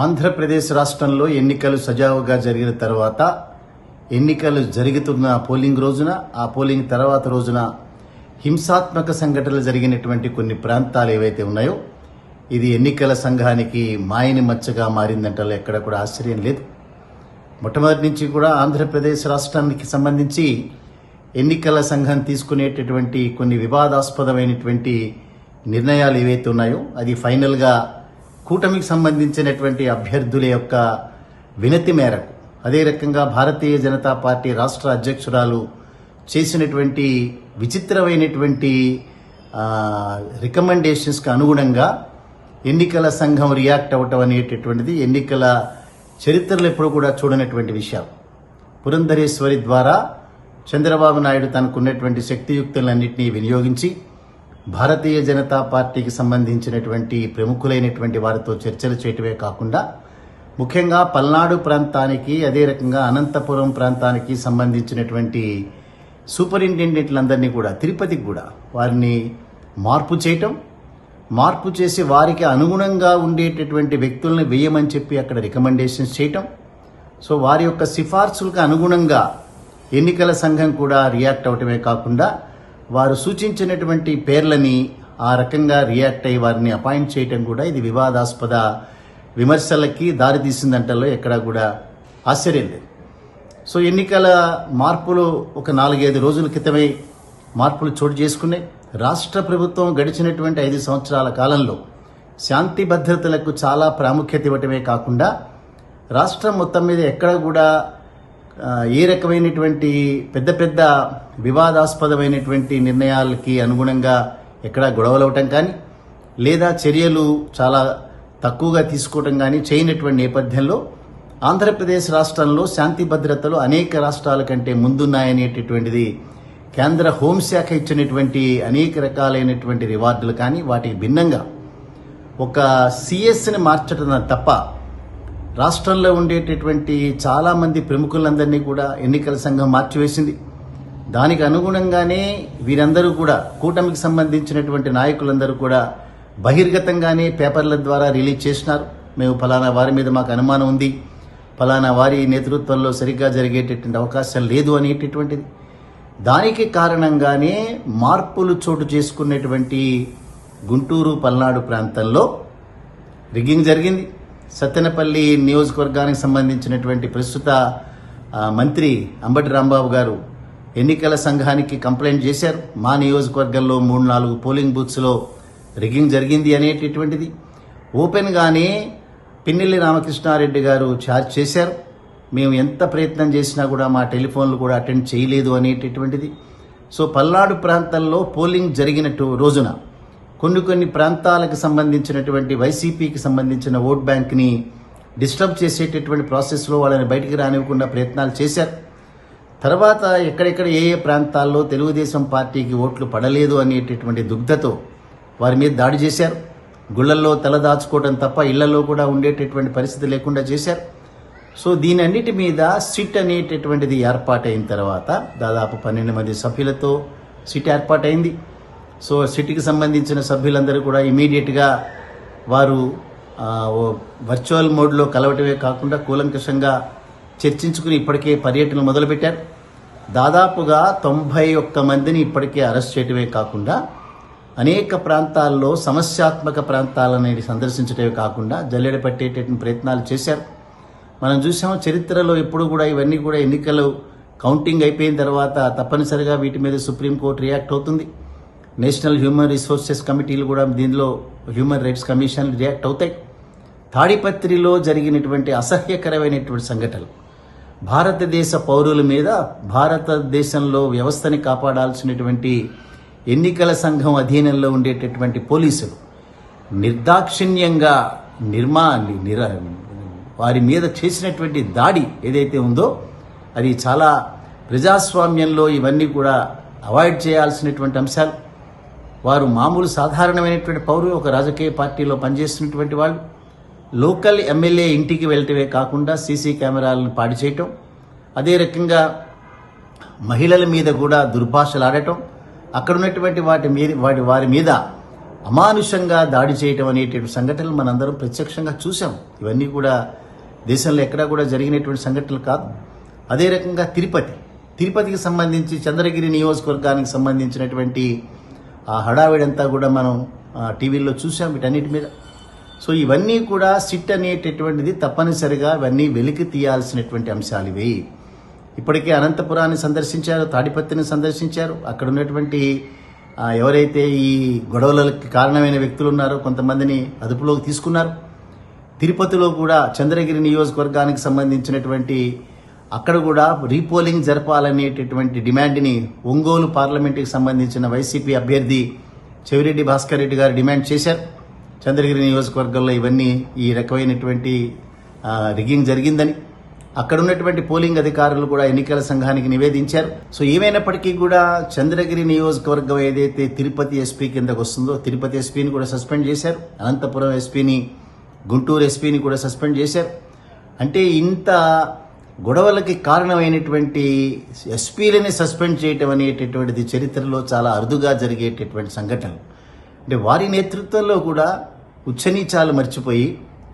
ఆంధ్రప్రదేశ్ రాష్ట్రంలో ఎన్నికలు సజావుగా జరిగిన తర్వాత ఎన్నికలు జరుగుతున్న పోలింగ్ రోజున ఆ పోలింగ్ తర్వాత రోజున హింసాత్మక సంఘటనలు జరిగినటువంటి కొన్ని ప్రాంతాలు ఏవైతే ఉన్నాయో ఇది ఎన్నికల సంఘానికి మాయని మచ్చగా మారిందంటలో ఎక్కడ కూడా ఆశ్చర్యం లేదు. మొట్టమొదటి నుంచి కూడా ఆంధ్రప్రదేశ్ రాష్ట్రానికి సంబంధించి ఎన్నికల సంఘం తీసుకునేటటువంటి కొన్ని వివాదాస్పదమైనటువంటి నిర్ణయాలు ఏవైతే ఉన్నాయో అది ఫైనల్గా కూటమికి సంబంధించినటువంటి అభ్యర్థుల యొక్క వినతి మేరకు, అదే రకంగా భారతీయ జనతా పార్టీ రాష్ట్ర అధ్యక్షురాలు చేసినటువంటి విచిత్రమైనటువంటి రికమెండేషన్స్కి అనుగుణంగా ఎన్నికల సంఘం రియాక్ట్ అవ్వటం అనేటటువంటిది ఎన్నికల చరిత్రలో ఎప్పుడు కూడా చూడనటువంటి విషయం. పురంధరేశ్వరి ద్వారా చంద్రబాబు నాయుడు తనకున్నటువంటి శక్తియుక్తులన్నింటినీ వినియోగించి భారతీయ జనతా పార్టీకి సంబంధించినటువంటి ప్రముఖులైనటువంటి వారితో చర్చలు చేయటమే కాకుండా ముఖ్యంగా పల్నాడు ప్రాంతానికి, అదే రకంగా అనంతపురం ప్రాంతానికి సంబంధించినటువంటి సూపరింటెండెంట్లందరినీ కూడా తిరుపతికి కూడా వారిని మార్పు చేసి వారికి అనుగుణంగా ఉండేటటువంటి వ్యక్తుల్ని వేయమని చెప్పి అక్కడ రికమెండేషన్స్ చేయటం. సో వారి యొక్క సిఫార్సులకు అనుగుణంగా ఎన్నికల సంఘం కూడా రియాక్ట్ అవటమే కాకుండా వారు సూచించినటువంటి పేర్లని ఆ రకంగా రియాక్ట్ అయ్యి వారిని అపాయింట్ చేయటం కూడా ఇది వివాదాస్పద విమర్శలకి దారితీసిందంటలో ఎక్కడా కూడా ఆశ్చర్యం లేదు. సో ఎన్నికల మార్పులు ఒక 4-5 రోజుల క్రితమే మార్పులు చోటు చేసుకున్నాయి. రాష్ట్ర ప్రభుత్వం గడిచినటువంటి 5 సంవత్సరాల కాలంలో శాంతి భద్రతలకు చాలా ప్రాముఖ్యత ఇవ్వటమే కాకుండా రాష్ట్రం మొత్తం మీద ఎక్కడ కూడా ఏ రకమైనటువంటి పెద్ద వివాదాస్పదమైనటువంటి నిర్ణయాలకి అనుగుణంగా ఎక్కడా గొడవలవటం కానీ లేదా చర్యలు చాలా తక్కువగా తీసుకోవటం కానీ చేయనటువంటి నేపథ్యంలో ఆంధ్రప్రదేశ్ రాష్ట్రంలో శాంతి భద్రతలు అనేక రాష్ట్రాల కంటే ముందున్నాయనేటటువంటిది కేంద్ర హోంశాఖ ఇచ్చినటువంటి అనేక రకాలైనటువంటి రివార్డులు కానీ వాటికి భిన్నంగా ఒక సిఎస్ని మార్చడం తప్ప రాష్ట్రంలో ఉండేటటువంటి చాలామంది ప్రముఖులందరినీ కూడా ఎన్నికల సంఘం మార్చివేసింది. దానికి అనుగుణంగానే వీరందరూ కూడా కూటమికి సంబంధించినటువంటి నాయకులందరూ కూడా బహిర్గతంగానే పేపర్ల ద్వారా రిలీజ్ చేసినారు. మేము ఫలానా వారి మీద మాకు అనుమానం ఉంది, ఫలానా వారి నేతృత్వంలో సరిగ్గా జరిగేటటువంటి అవకాశం లేదు అనేటటువంటిది. దానికి కారణంగానే మార్పులు చోటు చేసుకున్నటువంటి గుంటూరు పల్నాడు ప్రాంతంలో రిగ్గింగ్ జరిగింది. సత్తెనపల్లి నియోజకవర్గానికి సంబంధించినటువంటి ప్రస్తుత మంత్రి అంబటి రాంబాబు గారు ఎన్నికల సంఘానికి కంప్లైంట్ చేశారు. మా నియోజకవర్గంలో 3-4 పోలింగ్ బూత్స్లో రిగ్గింగ్ జరిగింది అనేటటువంటిది ఓపెన్గానే పిన్నెల్లి రామకృష్ణారెడ్డి గారు ఛార్జ్ చేశారు. మేము ఎంత ప్రయత్నం చేసినా కూడా మా టెలిఫోన్లు కూడా అటెండ్ చేయలేదు అనేటటువంటిది. సో పల్నాడు ప్రాంతంలో పోలింగ్ జరిగిన రోజున కొన్ని ప్రాంతాలకు సంబంధించినటువంటి వైసీపీకి సంబంధించిన ఓట్ బ్యాంక్ని డిస్టర్బ్ చేసేటటువంటి ప్రాసెస్లో వాళ్ళని బయటికి రానివ్వకుండా ప్రయత్నాలు చేశారు. తర్వాత ఎక్కడెక్కడ ఏ ప్రాంతాల్లో తెలుగుదేశం పార్టీకి ఓట్లు పడలేదు అనేటటువంటి దుగ్ధతో వారి మీద దాడి చేశారు. గుళ్లల్లో తలదాచుకోవడం తప్ప ఇళ్లలో కూడా ఉండేటటువంటి పరిస్థితి లేకుండా చేశారు. సో దీనన్నిటి మీద సిట్ అనేటటువంటిది ఏర్పాటైన తర్వాత దాదాపు 12 మంది సభ్యులతో సిట్ ఏర్పాటైంది. సో సిట్కి సంబంధించిన సభ్యులందరూ కూడా ఇమీడియట్గా వారు వర్చువల్ మోడ్లో కలవటమే కాకుండా కూలంకషంగా చర్చించుకుని ఇప్పటికే పర్యటనలు మొదలుపెట్టారు. దాదాపుగా 91 మందిని ఇప్పటికే అరెస్ట్ చేయటమే కాకుండా అనేక ప్రాంతాల్లో సమస్యాత్మక ప్రాంతాలని సందర్శించటమే కాకుండా జల్లెడ పట్టేటటువంటి ప్రయత్నాలు చేశారు. మనం చూసాము చరిత్రలో ఎప్పుడు కూడా ఇవన్నీ కూడా ఎన్నికలు కౌంటింగ్ అయిపోయిన తర్వాత తప్పనిసరిగా వీటి మీద సుప్రీంకోర్టు రియాక్ట్ అవుతుంది. నేషనల్ హ్యూమన్ రిసోర్సెస్ కమిటీలు కూడా దీనిలో హ్యూమన్ రైట్స్ కమిషన్ రియాక్ట్ అవుతాయి. తాడిపత్రిలో జరిగినటువంటి అసహ్యకరమైనటువంటి సంఘటనలు భారతదేశ పౌరుల మీద భారతదేశంలో వ్యవస్థని కాపాడాల్సినటువంటి ఎన్నికల సంఘం అధీనంలో ఉండేటటువంటి పోలీసులు నిర్దాక్షిణ్యంగా వారి మీద చేసినటువంటి దాడి ఏదైతే ఉందో అది చాలా ప్రజాస్వామ్యంలో ఇవన్నీ కూడా అవాయిడ్ చేయాల్సినటువంటి అంశాలు. వారు మామూలు సాధారణమైనటువంటి పౌరులు, ఒక రాజకీయ పార్టీలో పనిచేస్తున్నటువంటి వాళ్ళు లోకల్ ఎమ్మెల్యే ఇంటికి వెళ్ళటమే కాకుండా సీసీ కెమెరాలను పాడు చేయటం, అదే రకంగా మహిళల మీద కూడా దుర్భాషలు ఆడటం, అక్కడ ఉన్నటువంటి వారి మీద అమానుషంగా దాడి చేయటం అనేటువంటి సంఘటనలు మనందరం ప్రత్యక్షంగా చూసాం. ఇవన్నీ కూడా దేశంలో ఎక్కడా కూడా జరిగినటువంటి సంఘటనలు కాదు. అదే రకంగా తిరుపతికి సంబంధించి చంద్రగిరి నియోజకవర్గానికి సంబంధించినటువంటి ఆ హడావిడంతా కూడా మనం టీవీల్లో చూసాం వీటన్నిటి మీద. సో ఇవన్నీ కూడా సిట్ అనేటటువంటిది తప్పనిసరిగా ఇవన్నీ వెలికి తీయాల్సినటువంటి అంశాలు ఇవి. ఇప్పటికే అనంతపురాన్ని సందర్శించారు, తాడిపత్రిని సందర్శించారు. అక్కడ ఉన్నటువంటి ఎవరైతే ఈ గొడవలకి కారణమైన వ్యక్తులు ఉన్నారో కొంతమందిని అదుపులోకి తీసుకున్నారు. తిరుపతిలో కూడా చంద్రగిరి నియోజకవర్గానికి సంబంధించినటువంటి అక్కడ కూడా రీపోలింగ్ జరపాలనేటటువంటి డిమాండ్ని ఒంగోలు పార్లమెంటుకి సంబంధించిన వైసీపీ అభ్యర్థి చెవిరెడ్డి భాస్కర్ రెడ్డి గారు డిమాండ్ చేశారు. చంద్రగిరి నియోజకవర్గంలో ఇవన్నీ ఈ రకమైనటువంటి రిగ్గింగ్ జరిగిందని అక్కడ ఉన్నటువంటి పోలింగ్ అధికారులు కూడా ఎన్నికల సంఘానికి నివేదించారు. సో ఏమైనప్పటికీ కూడా చంద్రగిరి నియోజకవర్గం ఏదైతే తిరుపతి ఎస్పీ కిందకు వస్తుందో తిరుపతి ఎస్పీని కూడా సస్పెండ్ చేశారు. అనంతపురం ఎస్పీని, గుంటూరు ఎస్పీని కూడా సస్పెండ్ చేశారు. అంటే ఇంత గొడవలకి కారణమైనటువంటి ఎస్పీలని సస్పెండ్ చేయటం అనేటటువంటిది చరిత్రలో చాలా అరుదుగా జరిగేటటువంటి సంఘటనలు. అంటే వారి నేతృత్వంలో కూడా ఉచ్చనీచాలు మర్చిపోయి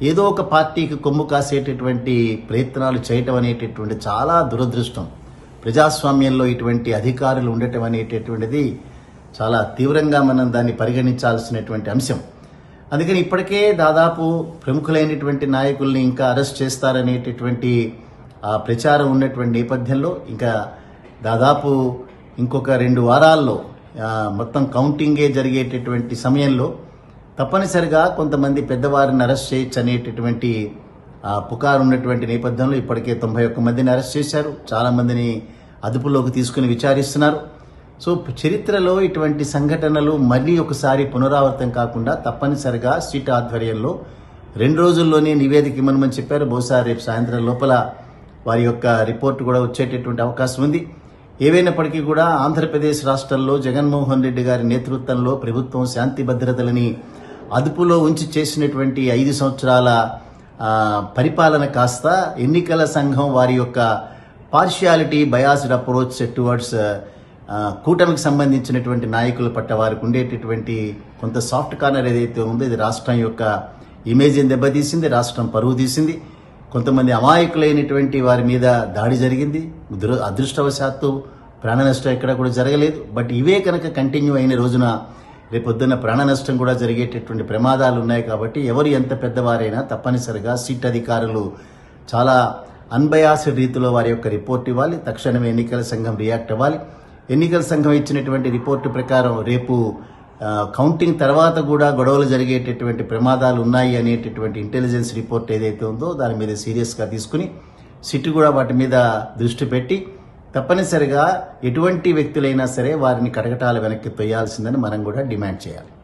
ఏదో ఒక పార్టీకి కొమ్ము కాసేటటువంటి ప్రయత్నాలు చేయటం అనేటటువంటి చాలా దురదృష్టం. ప్రజాస్వామ్యంలో ఇటువంటి అధికారులు ఉండటం అనేటటువంటిది చాలా తీవ్రంగా మనం దాన్ని పరిగణించాల్సినటువంటి అంశం. అందుకని ఇప్పటికే దాదాపు ప్రముఖులైనటువంటి నాయకుల్ని ఇంకా అరెస్ట్ చేస్తారనేటటువంటి ప్రచారం ఉన్నటువంటి నేపథ్యంలో ఇంకా దాదాపు ఇంకొక 2 వారాల్లో మొత్తం కౌంటింగే జరిగేటటువంటి సమయంలో తప్పనిసరిగా కొంతమంది పెద్దవారిని అరెస్ట్ చేయొచ్చు అనేటటువంటి పుకారు ఉన్నటువంటి నేపథ్యంలో ఇప్పటికే 91 మందిని అరెస్ట్ చేశారు. చాలా మందిని అదుపులోకి తీసుకుని విచారిస్తున్నారు. సో చరిత్రలో ఇటువంటి సంఘటనలు మళ్ళీ ఒకసారి పునరావృతం కాకుండా తప్పనిసరిగా సిట్ ఆధ్వర్యంలో 2 రోజుల్లోనే నివేదిక ఇవ్వమని చెప్పారు. బహుశా రేపు సాయంత్రం లోపల వారి యొక్క రిపోర్టు కూడా వచ్చేటటువంటి అవకాశం ఉంది. ఏవైనప్పటికీ కూడా ఆంధ్రప్రదేశ్ రాష్ట్రంలో జగన్మోహన్ రెడ్డి గారి నేతృత్వంలో ప్రభుత్వం శాంతి భద్రతలని అదుపులో ఉంచి చేసినటువంటి 5 సంవత్సరాల పరిపాలన కాస్త ఎన్నికల సంఘం వారి యొక్క పార్షియాలిటీ, బయాస్డ్ అప్రోచ్ టువర్డ్స్ కూటమికి సంబంధించినటువంటి నాయకుల పట్ల వారికి ఉండేటటువంటి కొంత సాఫ్ట్ కార్నర్ ఏదైతే ఉందో ఇది రాష్ట్రం యొక్క ఇమేజ్ని దెబ్బతీసింది, రాష్ట్రం పరువు తీసింది. కొంతమంది అమాయకులైనటువంటి వారి మీద దాడి జరిగింది. అదృష్టవశాత్తు ప్రాణ నష్టం ఎక్కడ కూడా జరగలేదు. బట్ ఇవే కనుక కంటిన్యూ అయిన రోజున రేపొద్దున్న ప్రాణ నష్టం కూడా జరిగేటటువంటి ప్రమాదాలు ఉన్నాయి. కాబట్టి ఎవరు ఎంత పెద్దవారైనా తప్పనిసరిగా సిట్ అధికారులు చాలా అన్బయాస్డ్ రీతిలో వారి యొక్క రిపోర్ట్ ఇవ్వాలి. తక్షణమే ఎన్నికల సంఘం రియాక్ట్ అవ్వాలి. ఎన్నికల సంఘం ఇచ్చినటువంటి రిపోర్టు ప్రకారం రేపు కౌంటింగ్ తర్వాత కూడా గొడవలు జరిగేటటువంటి ప్రమాదాలు ఉన్నాయి అనేటటువంటి ఇంటెలిజెన్స్ రిపోర్ట్ ఏదైతే ఉందో దాని మీద సీరియస్గా తీసుకుని సిట్ కూడా వాటి మీద దృష్టి పెట్టి తప్పనిసరిగా ఎటువంటి వ్యక్తులైనా సరే వారిని కటకటాల వెనక్కి తొయ్యాల్సిందని మనం కూడా డిమాండ్ చేయాలి.